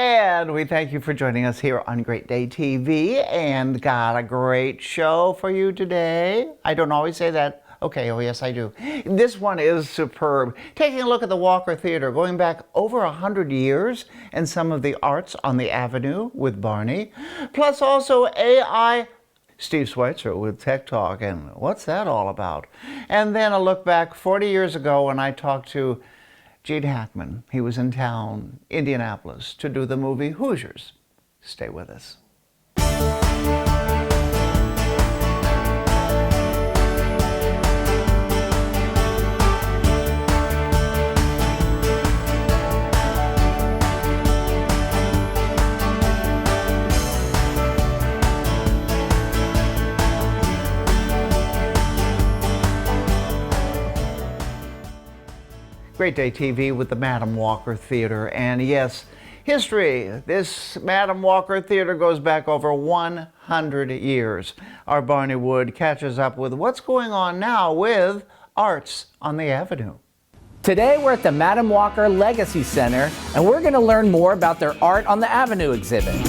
And we thank you for joining us here on Great Day TV, and got a great show for you today. I don't always say that. Okay, oh yes I do. This one is superb. Taking a look at the Walker Theater, going back over 100 years, and some of the arts on the Avenue with Barney. Plus also AI, Steve Schweitzer with Tech Talk, and what's that all about? And then a look back 40 years ago when I talked to Gene Hackman. He was in town, Indianapolis, to do the movie Hoosiers. Stay with us. Great Day TV with the Madam Walker Theater. And yes, history. This Madam Walker Theater goes back over 100 years. Our Barney Wood catches up with what's going on now with arts on the Avenue. Today we're at the Madam Walker Legacy Center, and we're going to learn more about their Art on the Avenue exhibit.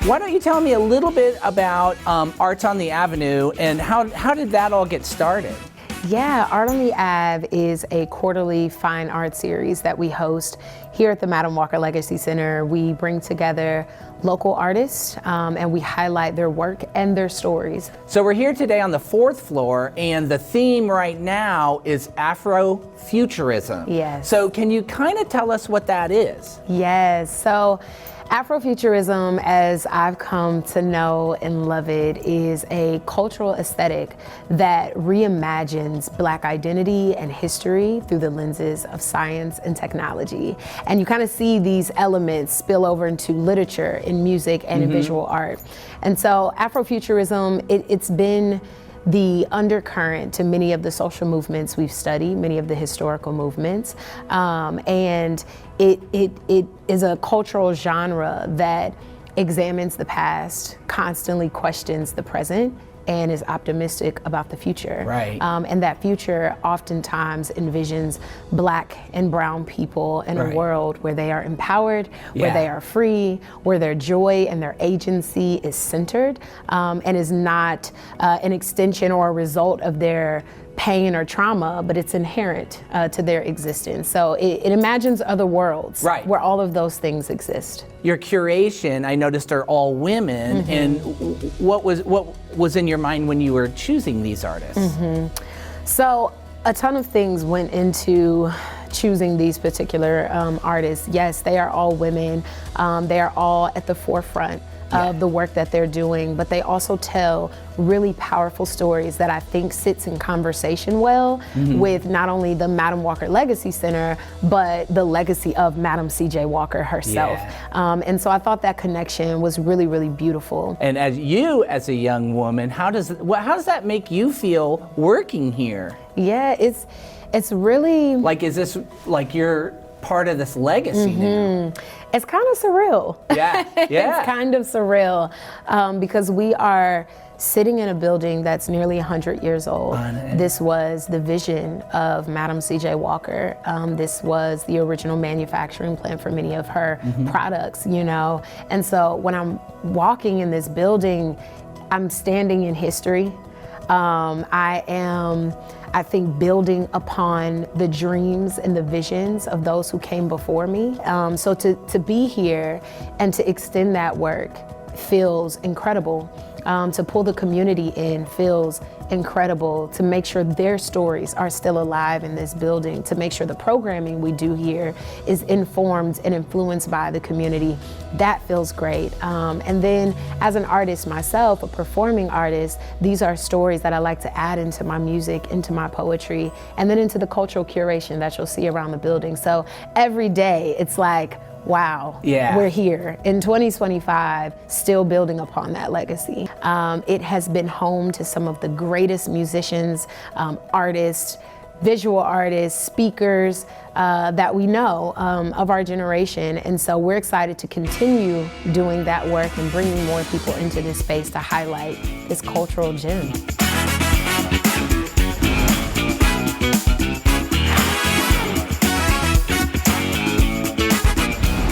Why don't you tell me a little bit about Arts on the Avenue and how did that all get started? Yeah, Art on the Ave is a quarterly fine art series that we host here at the Madam Walker Legacy Center. We bring together local artists and we highlight their work and their stories. So we're here today on the 4th floor, and the theme right now is Afrofuturism. Yes. So can you kind of tell us what that is? Yes, so Afrofuturism, as I've come to know and love it, is a cultural aesthetic that reimagines Black identity and history through the lenses of science and technology. And you kind of see these elements spill over into literature, in music, and in visual art. And so Afrofuturism, it's been the undercurrent to many of the social movements we've studied, many of the historical movements, and it is a cultural genre that examines the past, constantly questions the present, and is optimistic about the future. Right. And that future oftentimes envisions Black and brown people in a world where they are empowered, where they are free, where their joy and their agency is centered, and is not an extension or a result of their pain or trauma, but it's inherent to their existence. So it imagines other worlds where all of those things exist. Your curation, I noticed, are all women, and what was in your mind when you were choosing these artists? So a ton of things went into choosing these particular artists. Yes, they are all women. They are all at the forefront of the work that they're doing, but they also tell really powerful stories that I think sits in conversation well with not only the Madam Walker Legacy Center, but the legacy of Madam C.J. Walker herself. And so I thought that connection was really, really beautiful. And as a young woman, how does that make you feel working here? Yeah, it's really like, is this like you're part of this legacy now? It's kind of surreal. Yeah. It's kind of surreal because we are sitting in a building that's nearly 100 years old. This was the vision of Madam C.J. Walker. This was the original manufacturing plant for many of her products, you know. And so when I'm walking in this building, I'm standing in history. I think building upon the dreams and the visions of those who came before me. So to be here and to extend that work feels incredible. To pull the community in feels incredible, to make sure their stories are still alive in this building, to make sure the programming we do here is informed and influenced by the community. That feels great. And then as an artist myself, a performing artist, these are stories that I like to add into my music, into my poetry, and then into the cultural curation that you'll see around the building. So every day it's like, wow, we're here in 2025, still building upon that legacy. It has been home to some of the greatest musicians, artists, visual artists, speakers that we know of our generation. And so we're excited to continue doing that work and bringing more people into this space to highlight this cultural gem.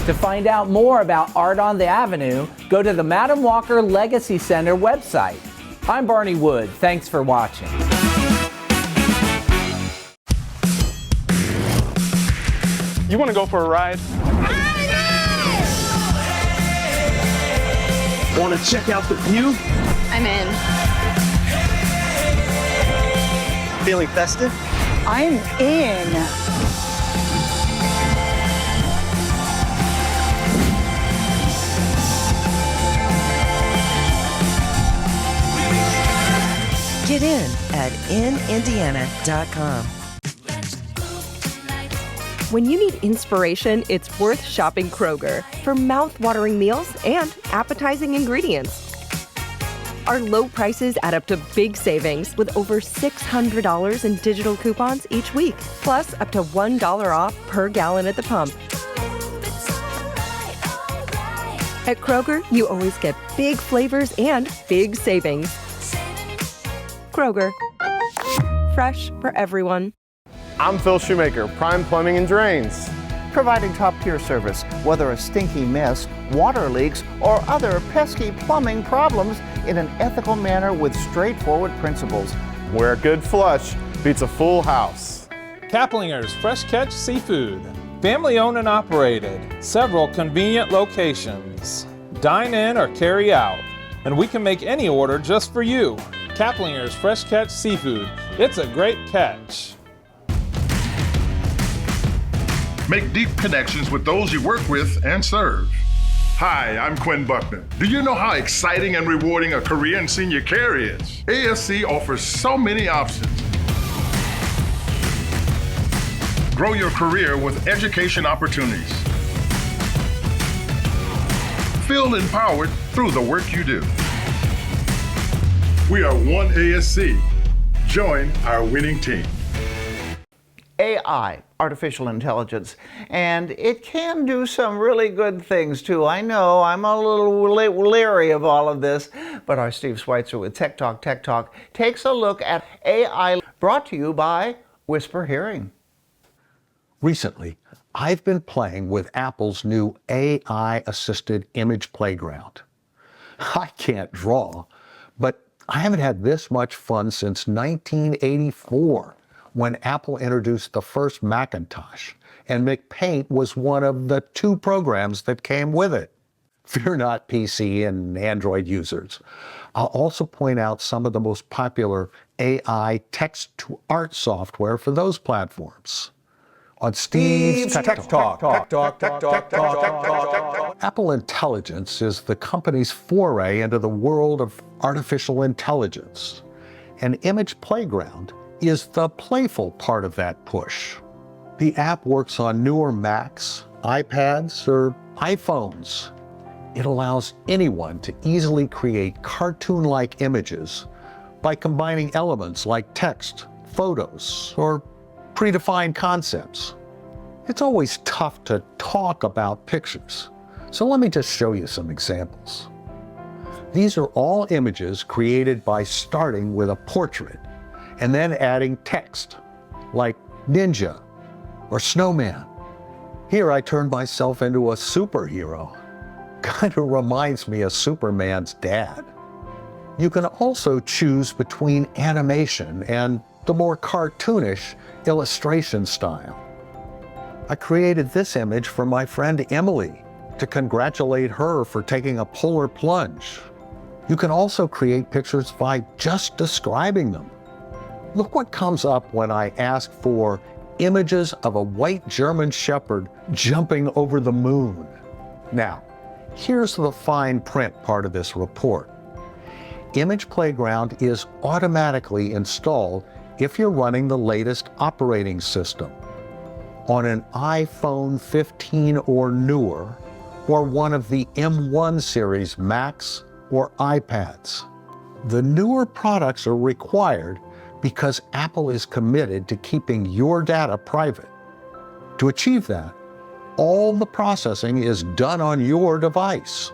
To find out more about Art on the Avenue, go to the Madam Walker Legacy Center website. I'm Barney Wood. Thanks for watching. You want to go for a ride? Want to check out the view? I'm in. Feeling festive? I'm in. Get in at inindiana.com. When you need inspiration, it's worth shopping Kroger for mouth-watering meals and appetizing ingredients. Our low prices add up to big savings with over $600 in digital coupons each week, plus up to $1 off per gallon at the pump. At Kroger, you always get big flavors and big savings. Kroger, fresh for everyone. I'm Phil Shoemaker, Prime Plumbing and Drains. Providing top-tier service, whether a stinky mess, water leaks, or other pesky plumbing problems in an ethical manner with straightforward principles. Where a good flush beats a full house. Kaplinger's Fresh Catch Seafood. Family owned and operated. Several convenient locations. Dine in or carry out. And we can make any order just for you. Kaplinger's Fresh Catch Seafood. It's a great catch. Make deep connections with those you work with and serve. Hi, I'm Quinn Buckner. Do you know how exciting and rewarding a career in senior care is? ASC offers so many options. Grow your career with education opportunities. Feel empowered through the work you do. We are one ASC. Join our winning team. AI, artificial intelligence, and it can do some really good things too. I know I'm a little leery of all of this, but our Steve Schweitzer with Tech Talk takes a look at AI, brought to you by Whisper Hearing. Recently, I've been playing with Apple's new AI-assisted image playground. I can't draw, but I haven't had this much fun since 1984, when Apple introduced the first Macintosh, and MacPaint was one of the 2 programs that came with it. Fear not, PC and Android users. I'll also point out some of the most popular AI text-to-art software for those platforms. On Steve's Tech Talk. Apple Intelligence is the company's foray into the world of artificial intelligence. And Image Playground is the playful part of that push. The app works on newer Macs, iPads, or iPhones. It allows anyone to easily create cartoon-like images by combining elements like text, photos, or predefined concepts. It's always tough to talk about pictures, so let me just show you some examples. These are all images created by starting with a portrait and then adding text, like ninja or snowman. Here I turned myself into a superhero. Kind of reminds me of Superman's dad. You can also choose between animation and the more cartoonish illustration style. I created this image for my friend Emily to congratulate her for taking a polar plunge. You can also create pictures by just describing them. Look what comes up when I ask for images of a white German Shepherd jumping over the moon. Now, here's the fine print part of this report. Image Playground is automatically installed if you're running the latest operating system on an iPhone 15 or newer, or one of the M1 series Macs or iPads. The newer products are required because Apple is committed to keeping your data private. To achieve that, all the processing is done on your device.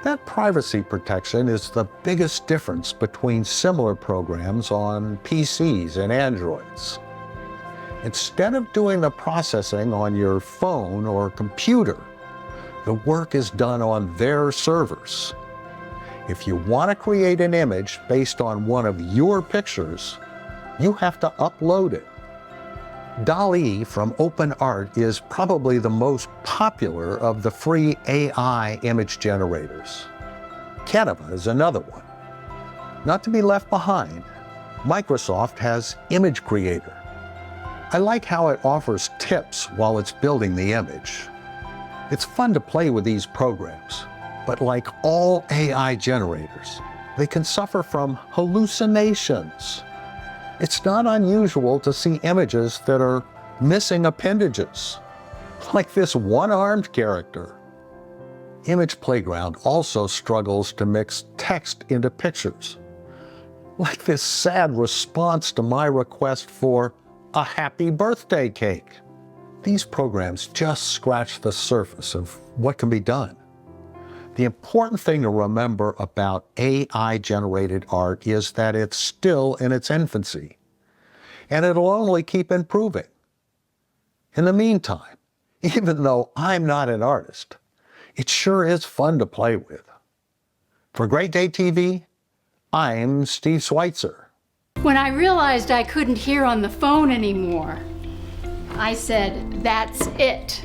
That privacy protection is the biggest difference between similar programs on PCs and Androids. Instead of doing the processing on your phone or computer, the work is done on their servers. If you want to create an image based on one of your pictures, you have to upload it. DALL-E from OpenArt is probably the most popular of the free AI image generators. Canva is another one. Not to be left behind, Microsoft has Image Creator. I like how it offers tips while it's building the image. It's fun to play with these programs, but like all AI generators, they can suffer from hallucinations. It's not unusual to see images that are missing appendages, like this one-armed character. Image Playground also struggles to mix text into pictures, like this sad response to my request for a happy birthday cake. These programs just scratch the surface of what can be done. The important thing to remember about AI-generated art is that it's still in its infancy, and it'll only keep improving. In the meantime, even though I'm not an artist, it sure is fun to play with. For Great Day TV, I'm Steve Schweitzer. When I realized I couldn't hear on the phone anymore, I said, that's it.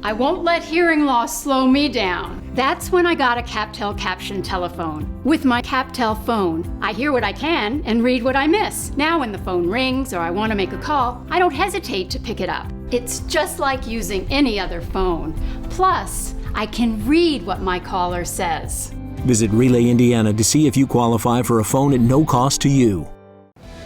I won't let hearing loss slow me down. That's when I got a CapTel caption telephone. With my CapTel phone, I hear what I can and read what I miss. Now when the phone rings or I want to make a call, I don't hesitate to pick it up. It's just like using any other phone. Plus, I can read what my caller says. Visit Relay Indiana to see if you qualify for a phone at no cost to you.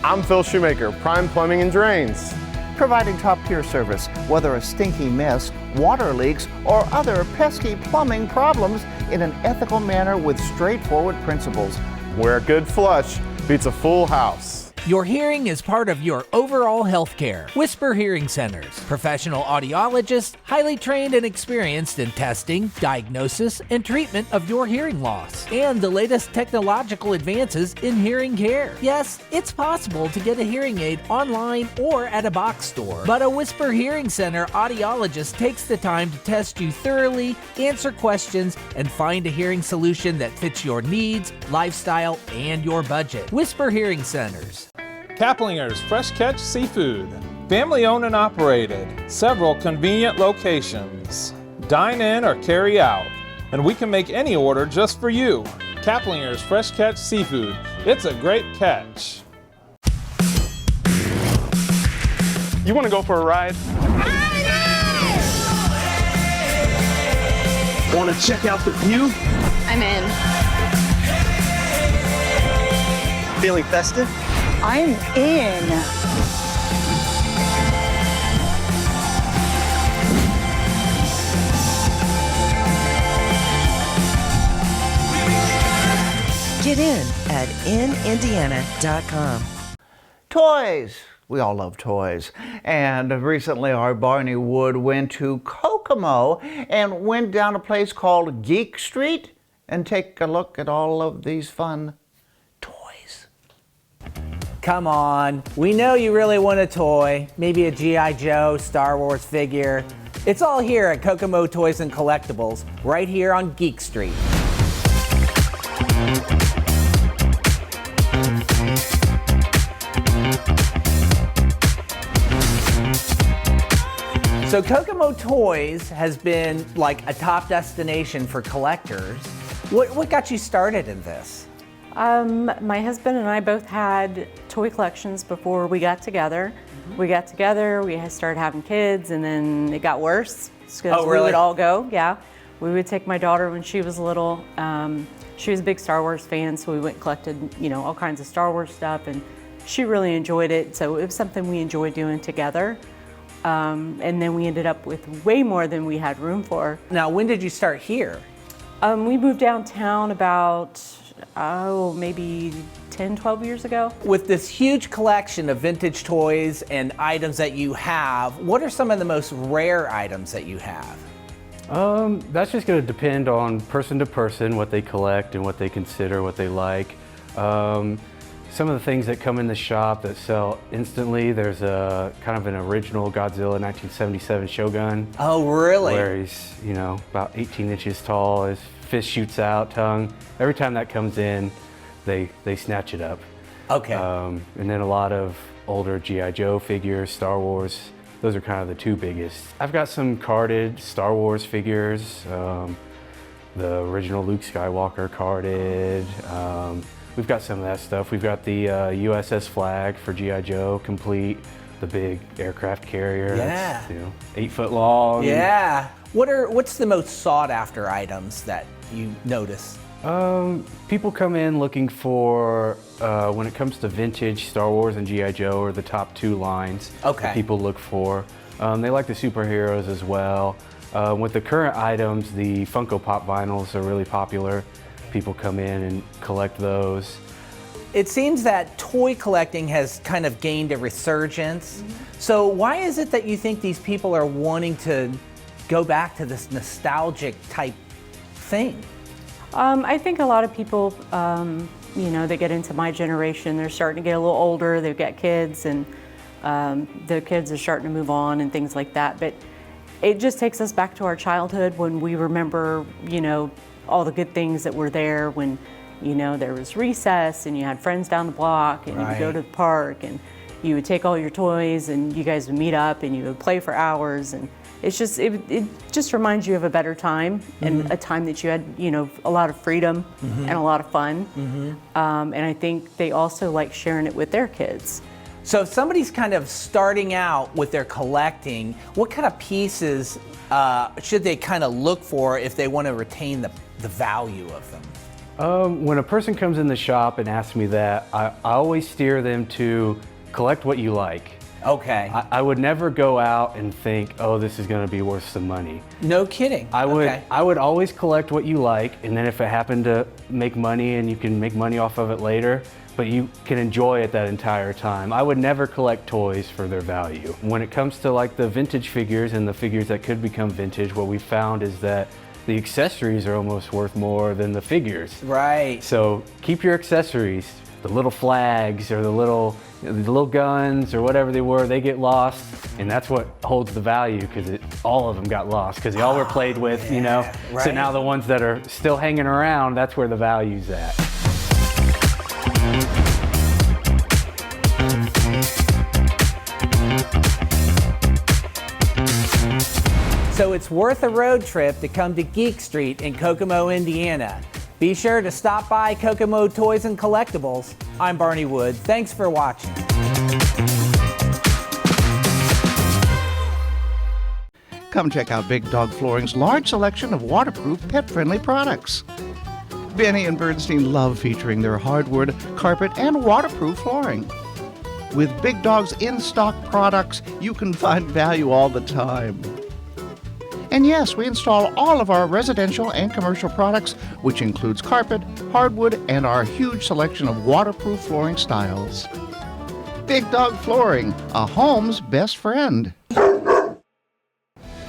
I'm Phil Shoemaker, Prime Plumbing and Drains. Providing top-tier service, whether a stinky mess, water leaks, or other pesky plumbing problems in an ethical manner with straightforward principles. Where a good flush beats a full house. Your hearing is part of your overall health care. Whisper Hearing Centers. Professional audiologists, highly trained and experienced in testing, diagnosis, and treatment of your hearing loss. And the latest technological advances in hearing care. Yes, it's possible to get a hearing aid online or at a box store. But a Whisper Hearing Center audiologist takes the time to test you thoroughly, answer questions, and find a hearing solution that fits your needs, lifestyle, and your budget. Whisper Hearing Centers. Kaplinger's Fresh Catch Seafood. Family owned and operated. Several convenient locations. Dine in or carry out. And we can make any order just for you. Kaplinger's Fresh Catch Seafood. It's a great catch. You want to go for a ride? Want to check out the view? I'm in. Feeling festive? I'm in. Get in at inindiana.com. Toys. We all love toys. And recently our Barney Wood went to Kokomo and went down a place called Geek Street and take a look at all of these fun toys. Come on, we know you really want a toy, maybe a G.I. Joe, Star Wars figure. It's all here at Kokomo Toys and Collectibles, right here on Geek Street. So Kokomo Toys has been like a top destination for collectors. What got you started in this? My husband and I both had toy collections before we got together. We got together, we started having kids, and then it got worse. Oh, really? We would all go, yeah. We would take my daughter when she was little. She was a big Star Wars fan, so we went and collected, all kinds of Star Wars stuff, and she really enjoyed it. So it was something we enjoyed doing together. And then we ended up with way more than we had room for. Now, when did you start here? We moved downtown about maybe 10, 12 years ago. With this huge collection of vintage toys and items that you have, what are some of the most rare items that you have? That's just going to depend on person to person, what they collect and what they consider, what they like. Some of the things that come in the shop that sell instantly, there's a kind of an original Godzilla 1977 Shogun. Oh, really? Where he's, you know, about 18 inches tall, his fist shoots out, tongue. Every time that comes in, they snatch it up. Okay. And then a lot of older G.I. Joe figures, Star Wars. Those are kind of the two biggest. I've got some carded Star Wars figures, the original Luke Skywalker carded. We've got some of that stuff. We've got the USS Flag for G.I. Joe complete, the big aircraft carrier. Yeah. That's, 8 foot long. Yeah. What's the most sought after items that you notice? People come in looking for, when it comes to vintage, Star Wars and G.I. Joe are the top 2 lines that people look for. They like the superheroes as well. With the current items, the Funko Pop vinyls are really popular. People come in and collect those. It seems that toy collecting has kind of gained a resurgence. So why is it that you think these people are wanting to go back to this nostalgic type thing? I think a lot of people, they get into my generation, they're starting to get a little older, they've got kids, and their kids are starting to move on and things like that. But it just takes us back to our childhood when we remember, all the good things that were there when, there was recess and you had friends down the block and you would go to the park and you would take all your toys and you guys would meet up and you would play for hours. And it's just, it just reminds you of a better time and a time that you had, a lot of freedom and a lot of fun. And I think they also like sharing it with their kids. So if somebody's kind of starting out with their collecting, what kind of pieces should they kind of look for if they want to retain the value of them? When a person comes in the shop and asks me that, I always steer them to collect what you like. Okay. I would never go out and think, oh, this is going to be worth some money. No kidding. I would always collect what you like, and then if it happened to make money and you can make money off of it later, but you can enjoy it that entire time. I would never collect toys for their value. When it comes to like the vintage figures and the figures that could become vintage, what we found is that the accessories are almost worth more than the figures. Right. So keep your accessories, the little flags or the little guns or whatever they were, they get lost, and that's what holds the value because all of them got lost because they all were played with, Right. So now the ones that are still hanging around, that's where the value's at. So it's worth a road trip to come to Geek Street in Kokomo, Indiana. Be sure to stop by Kokomo Toys and Collectibles. I'm Barney Wood. Thanks for watching. Come check out Big Dog Flooring's large selection of waterproof, pet-friendly products. Benny and Bernstein love featuring their hardwood, carpet, and waterproof flooring. With Big Dog's in-stock products, you can find value all the time. And yes, we install all of our residential and commercial products, which includes carpet, hardwood, and our huge selection of waterproof flooring styles. Big Dog Flooring, a home's best friend.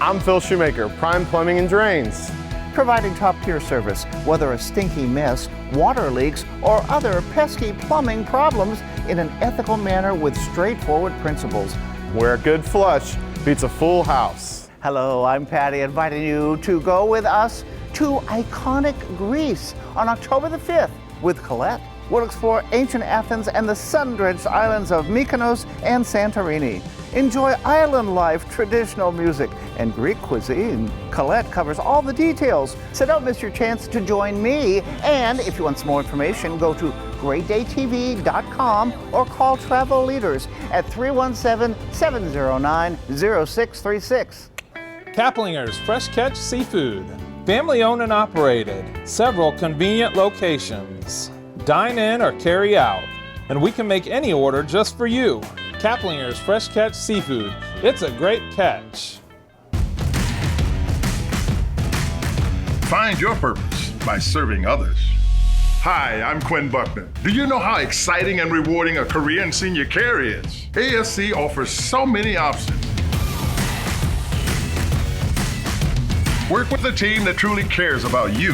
I'm Phil Shoemaker, Prime Plumbing and Drains. Providing top-tier service, whether a stinky mess, water leaks, or other pesky plumbing problems in an ethical manner with straightforward principles. Where a good flush beats a full house. Hello, I'm Patty, inviting you to go with us to iconic Greece on October the 5th with Colette. We'll explore ancient Athens and the sun-drenched islands of Mykonos and Santorini. Enjoy island life, traditional music, and Greek cuisine. Colette covers all the details, so don't miss your chance to join me. And if you want some more information, go to greatdaytv.com or call Travel Leaders at 317-709-0636. Kaplinger's Fresh Catch Seafood. Family owned and operated. Several convenient locations. Dine in or carry out. And we can make any order just for you. Kaplinger's Fresh Catch Seafood. It's a great catch. Find your purpose by serving others. Hi, I'm Quinn Buckman. Do you know how exciting and rewarding a career in senior care is? ASC offers so many options. Work with a team that truly cares about you.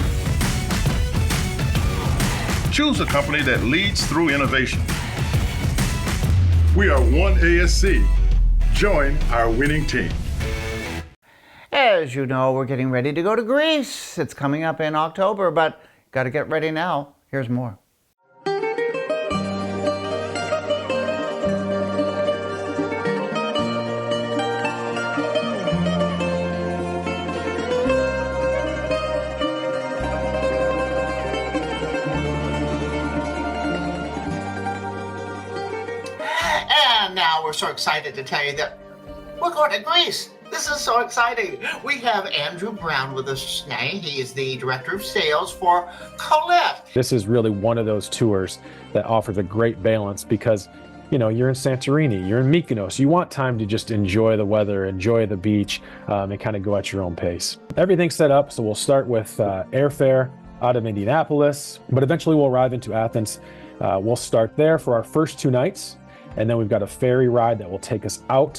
Choose a company that leads through innovation. We are one ASC. Join our winning team. As you know, we're getting ready to go to Greece. It's coming up in October, but got to get ready now. Here's more. And now we're so excited to tell you that we're going to Greece. This is so exciting. We have Andrew Brown with us today. He is the Director of Sales for Colette. This is really one of those tours that offers a great balance because, you know, you're in Santorini, you're in Mykonos. You want time to just enjoy the weather, enjoy the beach, and kind of go at your own pace. Everything's set up, so we'll start with airfare out of Indianapolis, but eventually we'll arrive into Athens. We'll start there for our first 2 nights. And then we've got a ferry ride that will take us out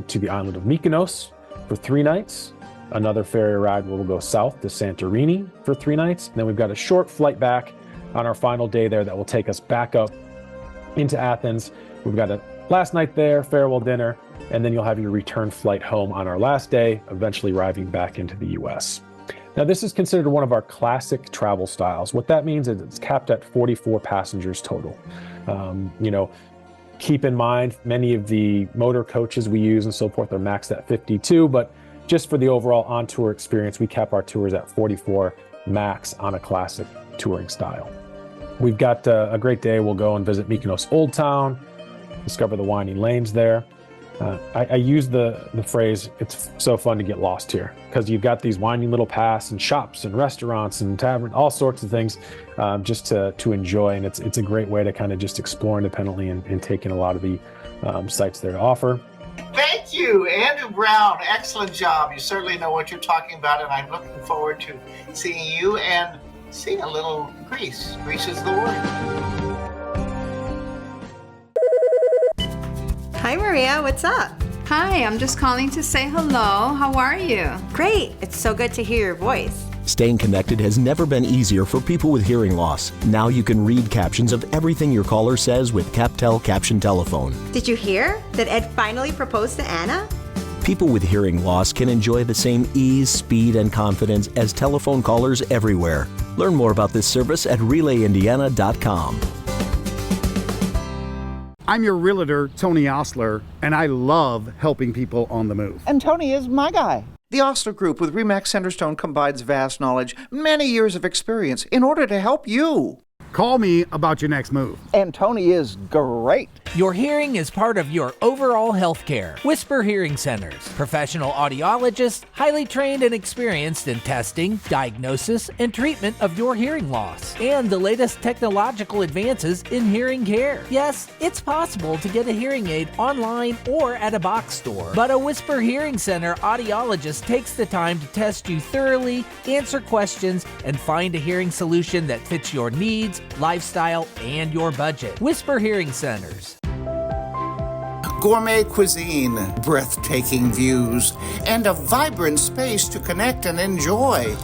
to the island of Mykonos for 3 nights. Another ferry ride where we'll go south to Santorini for 3 nights. And then we've got a short flight back on our final day there that will take us back up into Athens. We've got a last night there, farewell dinner, and then you'll have your return flight home on our last day, eventually arriving back into the US. Now, this is considered one of our classic travel styles. What that means is it's capped at 44 passengers total. Keep in mind, many of the motor coaches we use and so forth are maxed at 52, but just for the overall on-tour experience, we cap our tours at 44 max on a classic touring style. We've got a great day. We'll go and visit Mykonos Old Town, discover the winding lanes there. I use the phrase, it's so fun to get lost here, because you've got these winding little paths and shops and restaurants and taverns, all sorts of things just to enjoy. And it's a great way to kind of just explore independently and take in a lot of the sites there to offer. Thank you, Andrew Brown. Excellent job. You certainly know what you're talking about, and I'm looking forward to seeing you and seeing a little Greece. Greece is the word. Hi, Maria. What's up? Hi, I'm just calling to say hello. How are you? Great. It's so good to hear your voice. Staying connected has never been easier for people with hearing loss. Now you can read captions of everything your caller says with CapTel Caption Telephone. Did you hear that Ed finally proposed to Anna? People with hearing loss can enjoy the same ease, speed, and confidence as telephone callers everywhere. Learn more about this service at RelayIndiana.com. I'm your realtor, Tony Osler, and I love helping people on the move. And Tony is my guy. The Osler Group with RE/MAX Centerstone combines vast knowledge, many years of experience in order to help you. Call me about your next move. And Tony is great. Your hearing is part of your overall health care. Whisper Hearing Centers. Professional audiologists, highly trained and experienced in testing, diagnosis, and treatment of your hearing loss. And the latest technological advances in hearing care. Yes, it's possible to get a hearing aid online or at a box store. But a Whisper Hearing Center audiologist takes the time to test you thoroughly, answer questions, and find a hearing solution that fits your needs, lifestyle, and your budget. Whisper Hearing Centers. Gourmet cuisine, breathtaking views, and a vibrant space to connect and enjoy.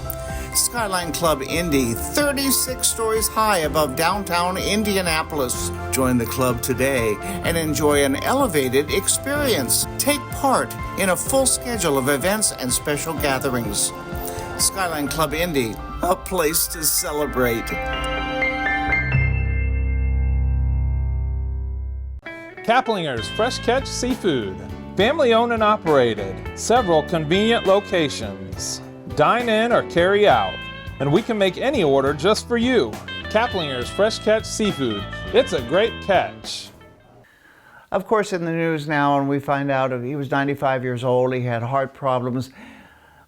Skyline Club Indy, 36 stories high above downtown Indianapolis. Join the club today and enjoy an elevated experience. Take part in a full schedule of events and special gatherings. Skyline Club Indy, a place to celebrate. Kaplinger's Fresh Catch Seafood. Family owned and operated. Several convenient locations. Dine in or carry out. And we can make any order just for you. Kaplinger's Fresh Catch Seafood. It's a great catch. Of course, in the news now, and we find out he was 95 years old. He had heart problems.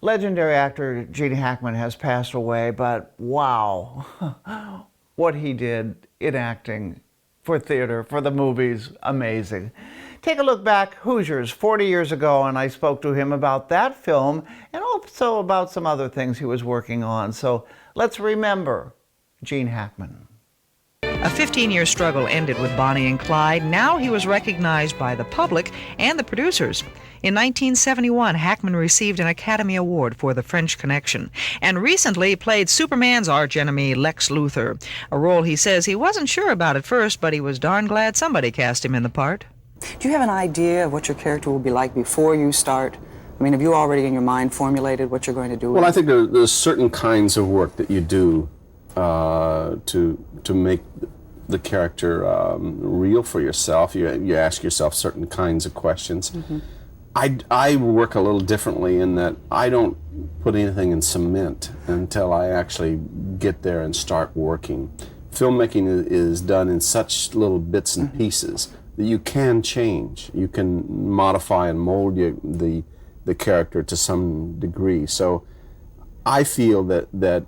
Legendary actor Gene Hackman has passed away, but wow, what he did in acting, for theater, for the movies, amazing. Take a look back, Hoosiers, 40 years ago, and I spoke to him about that film and also about some other things he was working on. So let's remember Gene Hackman. A 15-year struggle ended with Bonnie and Clyde. Now he was recognized by the public and the producers. In 1971, Hackman received an Academy Award for The French Connection, and recently played Superman's archenemy, Lex Luthor, a role he says he wasn't sure about at first, but he was darn glad somebody cast him in the part. Do you have an idea of what your character will be like before you start? I mean, have you already in your mind formulated what you're going to do? Well, I think there's certain kinds of work that you do to make the character real for yourself. You ask yourself certain kinds of questions. Mm-hmm. I work a little differently in that I don't put anything in cement until I actually get there and start working. Filmmaking is done in such little bits and pieces that you can change. You can modify and mold the character to some degree. So I feel that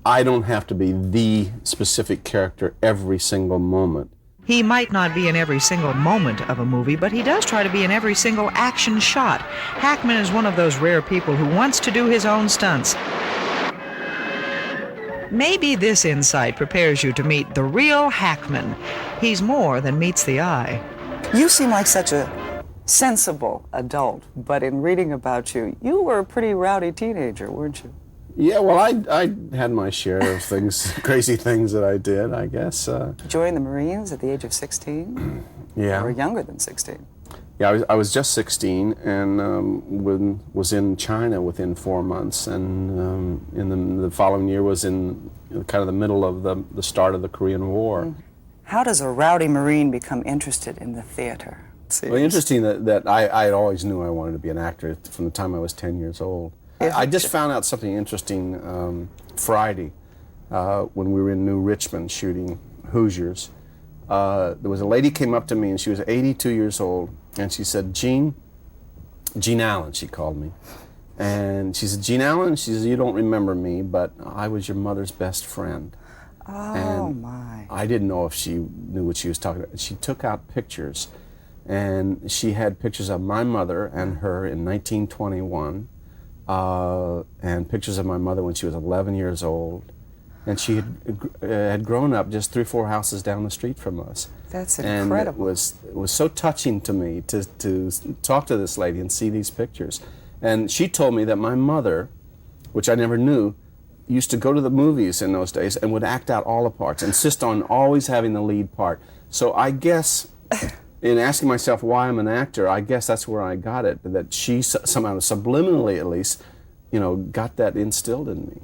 I don't have to be the specific character every single moment. He might not be in every single moment of a movie, but he does try to be in every single action shot. Hackman is one of those rare people who wants to do his own stunts. Maybe this insight prepares you to meet the real Hackman. He's more than meets the eye. You seem like such a sensible adult, but in reading about you, you were a pretty rowdy teenager, weren't you? Yeah, well, I had my share of things, crazy things that I did, I guess. Joined the Marines at the age of 16? Yeah. Or younger than 16? Yeah, I was just 16 and was in China within 4 months, and in the following year was in kind of the middle of the start of the Korean War. How does a rowdy Marine become interested in the theater? Well, interesting that I always knew I wanted to be an actor from the time I was 10 years old. I just found out something interesting Friday when we were in New Richmond shooting Hoosiers. There was a lady came up to me and she was 82 years old and she said, Gene Allen, she called me. And she said, Gene Allen, she said, you don't remember me, but I was your mother's best friend. Oh, and my. I didn't know if she knew what she was talking about. She took out pictures and she had pictures of my mother and her in 1921. And pictures of my mother when she was 11 years old, and she had grown up just 3 or 4 houses down the street from us. That's incredible. And it was so touching to me to talk to this lady and see these pictures. And she told me that my mother, which I never knew, used to go to the movies in those days and would act out all the parts, insist on always having the lead part. So I guess in asking myself why I'm an actor, I guess that's where I got it, that she somehow, subliminally at least, got that instilled in me.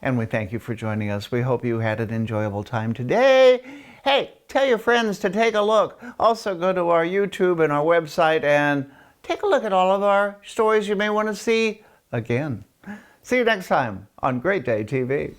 And we thank you for joining us. We hope you had an enjoyable time today. Hey, tell your friends to take a look. Also go to our YouTube and our website and take a look at all of our stories you may want to see again. See you next time on Great Day TV.